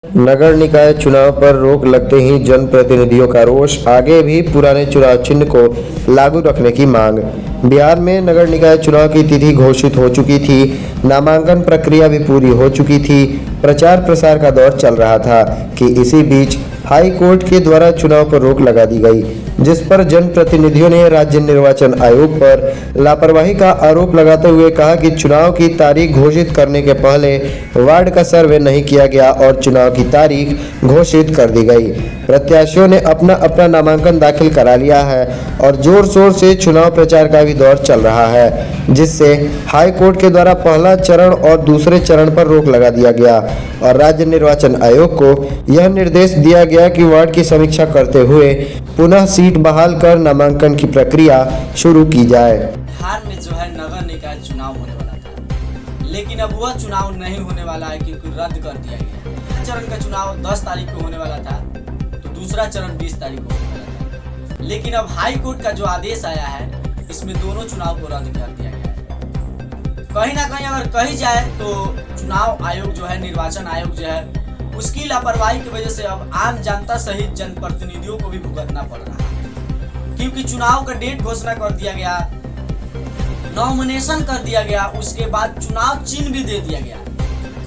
नगर निकाय चुनाव पर रोक लगते ही जनप्रतिनिधियों का रोष, आगे भी पुराने चुनाव चिन्ह को लागू रखने की मांग। बिहार में नगर निकाय चुनाव की तिथि घोषित हो चुकी थी, नामांकन प्रक्रिया भी पूरी हो चुकी थी, प्रचार प्रसार का दौर चल रहा था कि इसी बीच हाई कोर्ट के द्वारा चुनाव पर रोक लगा दी गई, जिस पर जनप्रतिनिधियों ने राज्य निर्वाचन आयोग पर लापरवाही का आरोप लगाते हुए कहा कि चुनाव की तारीख घोषित करने के पहले वार्ड का सर्वे नहीं किया गया और चुनाव की तारीख घोषित कर दी गई। प्रत्याशियों ने अपना अपना नामांकन दाखिल करा लिया है और जोर शोर से चुनाव प्रचार का भी दौर चल रहा है, जिससे हाई कोर्ट के द्वारा पहला चरण और दूसरे चरण पर रोक लगा दिया गया और राज्य निर्वाचन आयोग को यह निर्देश दिया गया कि वार्ड की समीक्षा करते हुए पुनः सीट बहाल कर नामांकन की प्रक्रिया शुरू की जाए। बिहार में जो है नगर निकाय चुनाव होने वाला था, लेकिन अब वह चुनाव नहीं होने वाला है क्योंकि रद्द कर दिया गया। पहला चरण का चुनाव 10 तारीख को होने वाला था, तो दूसरा चरण 20 तारीख को होने वाला था, लेकिन अब हाई कोर्ट का जो आदेश आया है इसमें दोनों चुनाव को रद्द कर दिया गया है। कहीं ना कहीं अगर कही जाए तो चुनाव आयोग जो है, निर्वाचन आयोग जो है, उसकी लापरवाही की वजह से अब आम जनता सहित जनप्रतिनिधियों को भी भुगतना पड़ रहा है, क्योंकि चुनाव का डेट घोषणा कर दिया गया, नॉमिनेशन कर दिया गया, उसके बाद चुनाव चिन्ह भी दे दिया गया।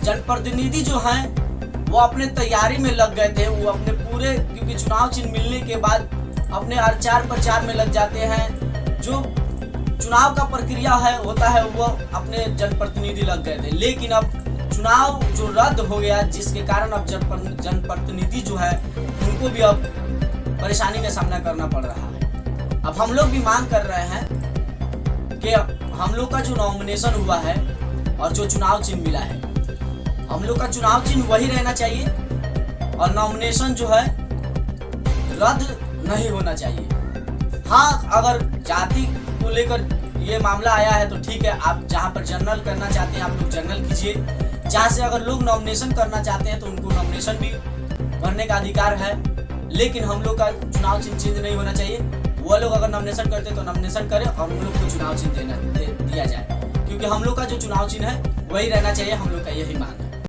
जनप्रतिनिधि जो हैं वो अपने तैयारी में लग गए थे, वो अपने पूरे, क्योंकि चुनाव चिन्ह मिलने के बाद अपने प्रचार प्रचार में लग जाते हैं। जो चुनाव का प्रक्रिया है होता है वो अपने जनप्रतिनिधि लग गए थे, लेकिन अब चुनाव जो रद्द हो गया, जिसके कारण अब जनप्रतिनिधि जो है उनको भी अब परेशानी का सामना करना पड़ रहा है। अब हम लोग भी मांग कर रहे हैं कि हम लोग का जो नॉमिनेशन हुआ है और जो चुनाव चिन्ह मिला है, हम लोग का चुनाव चिन्ह वही रहना चाहिए और नॉमिनेशन जो है रद्द नहीं होना चाहिए। हाँ, अगर जाति को लेकर ये मामला आया है तो ठीक है, आप जहाँ पर जनरल करना चाहते हैं आप लोग जनरल कीजिए, जहाँ से अगर लोग नॉमिनेशन करना चाहते हैं तो उनको नॉमिनेशन भी भरने का अधिकार है, लेकिन हम लोग का चुनाव चिन्ह चेंज नहीं होना चाहिए। वो लोग अगर नॉमिनेशन करते तो नॉमिनेशन करें और हम लोग को चुनाव चिन्ह दिया जाए, क्योंकि हम लोग का जो चुनाव चिन्ह है वही रहना चाहिए। हम लोग का यही मांग है।